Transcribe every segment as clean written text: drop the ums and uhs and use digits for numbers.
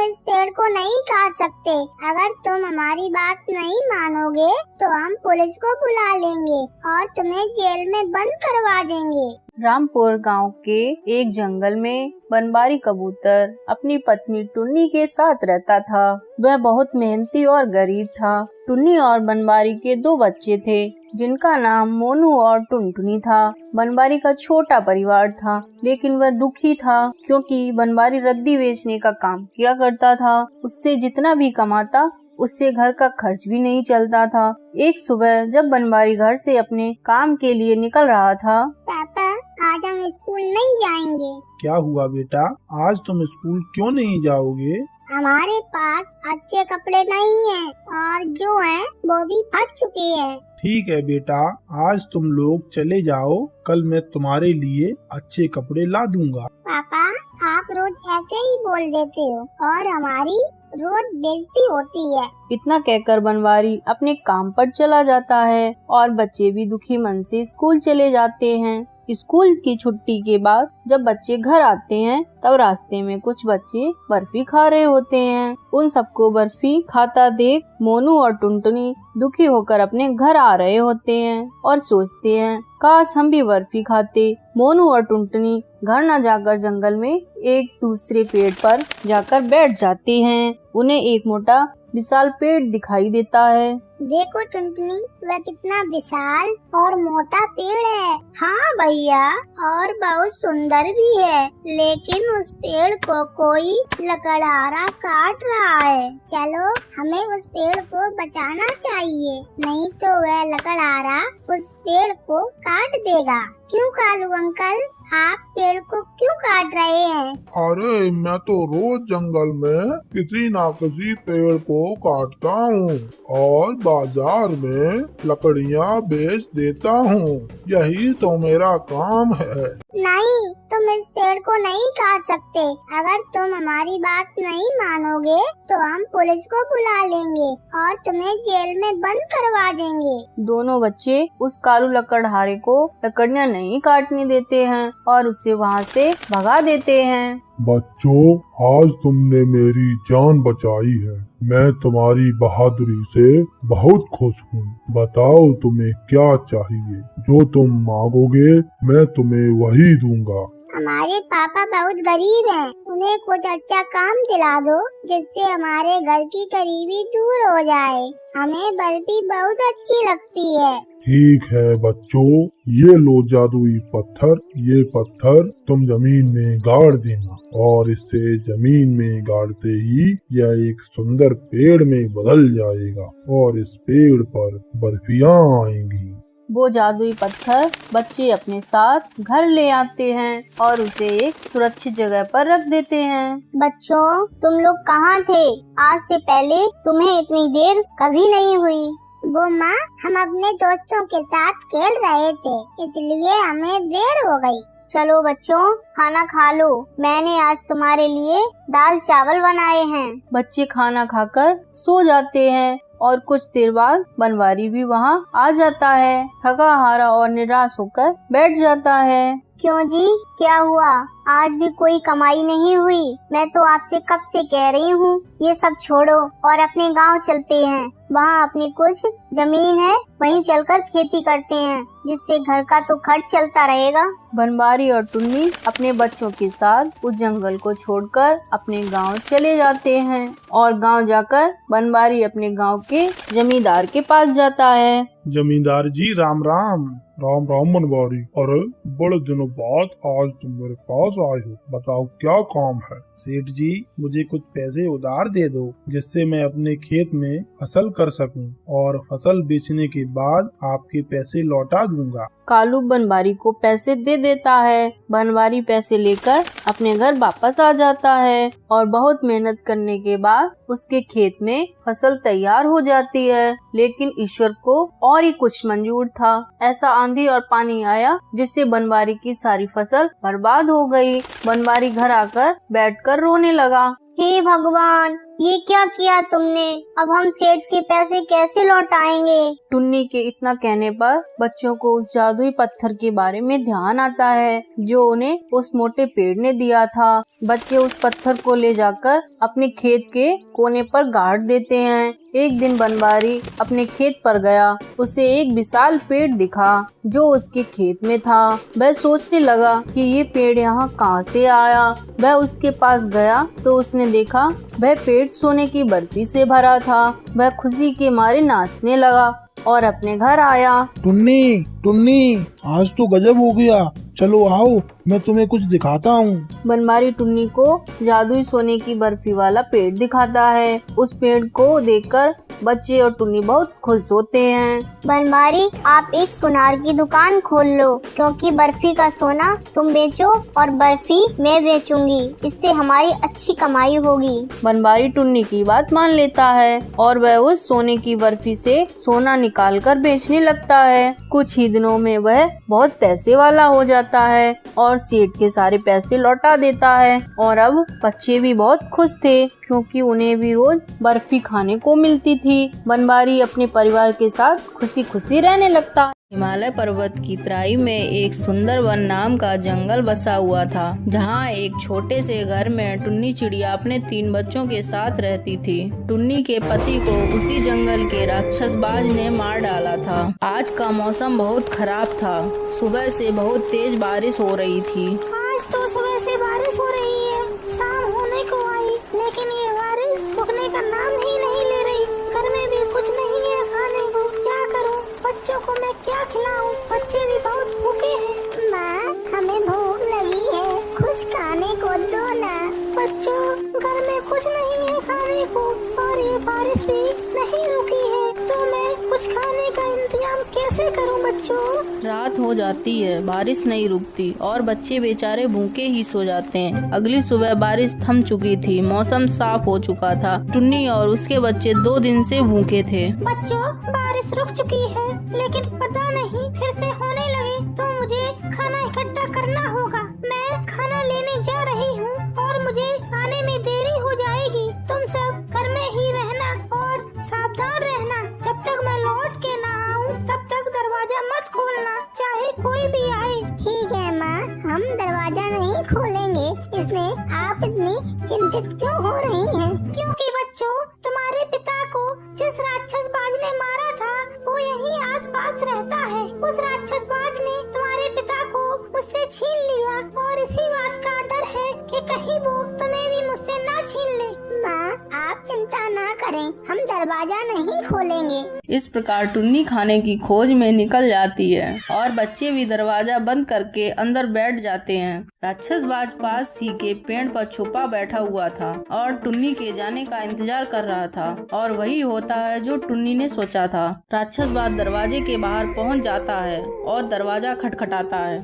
इस पेड़ को नहीं काट सकते। अगर तुम हमारी बात नहीं मानोगे तो हम पुलिस को बुला लेंगे और तुम्हें जेल में बंद करवा देंगे। रामपुर गांव के एक जंगल में बनवारी कबूतर अपनी पत्नी टुन्नी के साथ रहता था। वह बहुत मेहनती और गरीब था। टुन्नी और बनवारी के 2 बच्चे थे जिनका नाम मोनू और टुनटुनी था। बनवारी का छोटा परिवार था, लेकिन वह दुखी था क्योंकि बनवारी रद्दी बेचने का काम किया करता था। उससे जितना भी कमाता उससे घर का खर्च भी नहीं चलता था। एक सुबह जब बनवारी घर से अपने काम के लिए निकल रहा था, पापा आज हम स्कूल नहीं जाएंगे। क्या हुआ बेटा, आज तुम स्कूल क्यों नहीं जाओगे? हमारे पास अच्छे कपड़े नहीं हैं और जो हैं वो भी फट चुके हैं। ठीक है बेटा, आज तुम लोग चले जाओ, कल मैं तुम्हारे लिए अच्छे कपड़े ला दूंगा। पापा आप रोज ऐसे ही बोल देते हो और हमारी रोज बेइज्जती होती है। इतना कहकर बनवारी अपने काम पर चला जाता है और बच्चे भी दुखी मन से स्कूल चले जाते हैं। स्कूल की छुट्टी के बाद जब बच्चे घर आते हैं तब रास्ते में कुछ बच्चे बर्फी खा रहे होते हैं। उन सबको बर्फी खाता देख मोनू और टुनटुनी दुखी होकर अपने घर आ रहे होते हैं और सोचते हैं काश हम भी बर्फी खाते। मोनू और टुनटुनी घर न जाकर जंगल में एक दूसरे पेड़ पर जाकर बैठ जाते हैं। उन्हें एक मोटा विशाल पेड़ दिखाई देता है। देखो टुनटुनी, वह कितना विशाल और मोटा पेड़ है। हाँ भैया, और बहुत सुंदर भी है, लेकिन उस पेड़ को कोई लकड़हारा काट रहा है। चलो हमें उस पेड़ को बचाना चाहिए, नहीं तो वह लकड़हारा उस पेड़ को काट देगा। क्यों कालू अंकल, आप पेड़ को क्यों काट रहे हैं? अरे मैं तो रोज जंगल में किसी ना किसी पेड़ को काटता हूँ और बाजार में लकड़ियाँ बेच देता हूँ। यही तो मेरा काम है। नहीं, तुम इस पेड़ को नहीं काट सकते। अगर तुम हमारी बात नहीं मानोगे तो हम पुलिस को बुला लेंगे और तुम्हें जेल में बंद करवा देंगे। दोनों बच्चे उस कालू लकड़हारे को लकड़ियाँ नहीं काटने देते हैं और उसे वहाँ से भगा देते हैं। बच्चों, आज तुमने मेरी जान बचाई है। मैं तुम्हारी बहादुरी से बहुत खुश हूँ। बताओ तुम्हें क्या चाहिए? जो तुम मांगोगे मैं तुम्हें वही दूंगा। हमारे पापा बहुत गरीब हैं, उन्हें कुछ अच्छा काम दिला दो जिससे हमारे घर की गरीबी दूर हो जाए। हमें बर्फी बहुत अच्छी लगती है। ठीक है बच्चों, ये लो जादुई पत्थर। ये पत्थर तुम जमीन में गाड़ देना और इससे जमीन में गाड़ते ही यह एक सुंदर पेड़ में बदल जाएगा और इस पेड़ पर बर्फियाँ आएंगी। वो जादुई पत्थर बच्चे अपने साथ घर ले आते हैं और उसे एक सुरक्षित जगह पर रख देते हैं। बच्चों, तुम लोग कहाँ थे? आज से पहले तुम्हें इतनी देर कभी नहीं हुई। वो माँ, हम अपने दोस्तों के साथ खेल रहे थे, इसलिए हमें देर हो गई। चलो बच्चों, खाना खा लो। मैंने आज तुम्हारे लिए दाल चावल बनाए हैं। बच्चे खाना खाकर सो जाते हैं और कुछ देर बाद बनवारी भी वहाँ आ जाता है। थका हारा और निराश होकर बैठ जाता है। क्यों जी, क्या हुआ? आज भी कोई कमाई नहीं हुई? मैं तो आपसे कब से कह रही हूँ ये सब छोड़ो और अपने गांव चलते हैं। वहाँ अपनी कुछ जमीन है, वहीं चलकर खेती करते हैं, जिससे घर का तो खर्च चलता रहेगा। बनवारी और टुन्नी अपने बच्चों के साथ उस जंगल को छोड़कर अपने गांव चले जाते हैं और गांव जाकर बनवारी अपने गांव के जमींदार के पास जाता है। जमींदार जी राम राम। राम राम बनवारी। अरे बड़े दिनों बाद आज तुम मेरे पास आए हो, बताओ क्या काम है? सेठ जी, मुझे कुछ पैसे उधार दे दो जिससे मैं अपने खेत में फसल कर सकूं और फसल बेचने के बाद आपके पैसे लौटा दूंगा। कालू बनवारी को पैसे दे देता है। बनवारी पैसे लेकर अपने घर वापस आ जाता है और बहुत मेहनत करने के बाद उसके खेत में फसल तैयार हो जाती है। लेकिन ईश्वर को और ही कुछ मंजूर था। ऐसा आंधी और पानी आया जिससे बनवारी की सारी फसल बर्बाद हो गई। बनवारी घर आकर बैठकर रोने लगा। हे भगवान, ये क्या किया तुमने? अब हम सेठ के पैसे कैसे लौटाएंगे? टुन्नी के इतना कहने पर बच्चों को उस जादुई पत्थर के बारे में ध्यान आता है जो उन्हें उस मोटे पेड़ ने दिया था। बच्चे उस पत्थर को ले जाकर अपने खेत के कोने पर गाड़ देते हैं। एक दिन बनवारी अपने खेत पर गया। उसे एक विशाल पेड़ दिखा जो उसके खेत में था। वह सोचने लगा कि ये पेड़ यहाँ कहाँ से आया। वह उसके पास गया तो उसने देखा वह पेड़ सोने की बर्फी से भरा था। वह खुशी के मारे नाचने लगा और अपने घर आया। टुन्नी टुन्नी, आज तो गजब हो गया, चलो आओ मैं तुम्हें कुछ दिखाता हूँ। बनवारी टुन्नी को जादुई सोने की बर्फी वाला पेड़ दिखाता है। उस पेड़ को देखकर बच्चे और टुन्नी बहुत खुश होते हैं। बनवारी, आप एक सुनार की दुकान खोल लो, क्योंकि बर्फी का सोना तुम बेचो और बर्फी मैं बेचूंगी। इससे हमारी अच्छी कमाई होगी। बनवारी टुन्नी की बात मान लेता है और वह उस सोने की बर्फी से सोना निकालकर बेचने लगता है। कुछ ही दिनों में वह बहुत पैसे वाला हो जाता है और सेठ के सारे पैसे लौटा देता है। और अब बच्चे भी बहुत खुश थे क्योंकि उन्हें भी रोज बर्फी खाने को मिलती थी। बनवारी अपने परिवार के साथ खुशी खुशी रहने लगता। हिमालय पर्वत की तराई में एक सुंदर वन नाम का जंगल बसा हुआ था, जहाँ एक छोटे से घर में टुन्नी चिड़िया अपने 3 बच्चों के साथ रहती थी। टुन्नी के पति को उसी जंगल के राक्षसबाज ने मार डाला था। आज का मौसम बहुत खराब था। सुबह से बहुत तेज बारिश हो रही थी। आज तो सुबह से बारिश हो रही है, शाम होने को आई, लेकिन ये बारिश रुकने का नाम ही नहीं ले रही। घर में भी कुछ नहीं है खाने को, क्या करूं? बच्चों को मैं क्या खिलाऊं? बच्चे भी बहुत भूखे हैं। माँ, हमें भूख लगी है, कुछ खाने को दो ना। बच्चों, घर में कुछ नहीं है खाने को और ये बारिश भी नहीं रुकी है, तो मैं कुछ खाने का इंतजाम कैसे करूं बच्चों? रात हो जाती है, बारिश नहीं रुकती और बच्चे बेचारे भूखे ही सो जाते हैं। अगली सुबह बारिश थम चुकी थी, मौसम साफ हो चुका था। टुन्नी और उसके बच्चे 2 दिन से भूखे थे। बच्चों, बारिश रुक चुकी है, लेकिन पता नहीं फिर से होने लगे तो मुझे खाना इकट्ठा करना होगा। मैं खाना लेने जा रही हूँ और मुझे आने में देरी हो जाएगी। तुम सब घर में ही रहना और सावधान रहना। जब तक मैं लौट के ना आऊँ तब तक दरवाजा मत खोलना, चाहे कोई भी आए। ठीक है माँ, हम दरवाजा नहीं खोलेंगे। इसमें आप इतनी चिंतित क्यों हो रही हैं? क्योंकि बच्चों, तुम्हारे पिता को जिस राक्षसबाज ने मारा था वो यहीं आसपास रहता है। उस राक्षसबाज ने तुम्हारे पिता को मुझसे छीन लिया और इसी बात का डर है कि कहीं वो तुम्हें भी मुझसे ना छीन ले। माँ, आप चिंता ना करें, हम दरवाजा नहीं खोलेंगे। इस प्रकार टुन्नी खाने की खोज में निकल जाती है और बच्चे भी दरवाजा बंद करके अंदर बैठ जाते हैं। राक्षसबाज पास ही के पेड़ पर छुपा बैठा हुआ था और टुन्नी के जाने का इंतजार कर रहा था। और वही होता है जो टुन्नी ने सोचा था। राक्षसबाज दरवाजे के बाहर पहुंच जाता है और दरवाजा खटखटाता है।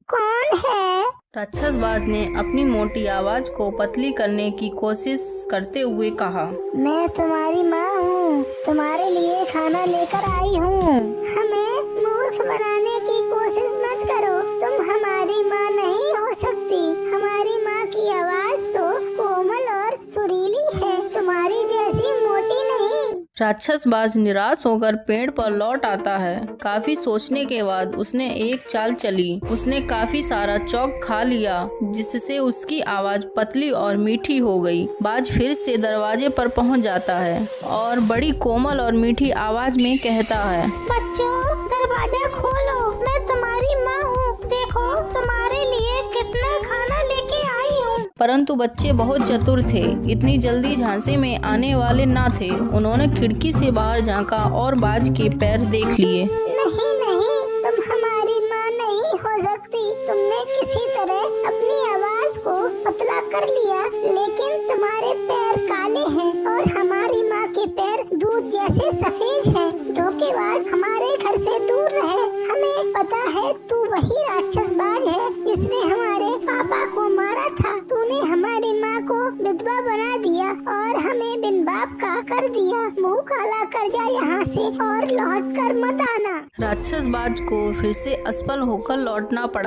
कौन है? राक्षसबाज ने अपनी मोटी आवाज को पतली करने की कोशिश करते हुए कहा, मैं तुम्हारी माँ हूँ, तुम्हारे लिए खाना लेकर आई हूँ। हमें मूर्ख बनाने की कोशिश मत करो, तुम हमारी माँ नहीं हो सकती। हमारी माँ की आवाज तो कोमल और सुरीली है, तुम्हारी जैसी मोटी नहीं। राक्षसबाज निराश होकर पेड़ पर लौट आता है। काफी सोचने के बाद उसने एक चाल चली। उसने काफी सारा चौक खा लिया, जिससे उसकी आवाज पतली और मीठी हो गई। बाज फिर से दरवाजे पर पहुंच जाता है और बड़ी कोमल और मीठी आवाज में कहता है, बच्चों, दरवाजा खोलो, मैं तुम्हारी माँ हूँ। देखो तुम्हारे लिए कितना खाना लेके आई हूँ। परंतु बच्चे बहुत चतुर थे, इतनी जल्दी झांसे में आने वाले ना थे। उन्होंने खिड़की से बाहर झांका और बाज के पैर देख लिए। नहीं नहीं, तुम हमारी माँ नहीं हो सकती। तुमने किसी तरह अपनी आवाज को पतला कर लिया, लेकिन तुम्हारे पैर काले हैं और हमारी माँ के पैर दूध जैसे सफेद हैं। धोखेबाज, हमारे घर से दूर रहे। हमें पता है तू वही राक्षसबाज है जिसने हमारे पापा को मारा था। तूने हमारी माँ को विधवा बना दिया और हमें बिन बाप का कर दिया। मुँह काला कर जा यहाँ से और लौट कर मत आना। राक्षसबाज को फिर से असफल होकर लौटना पड़ा।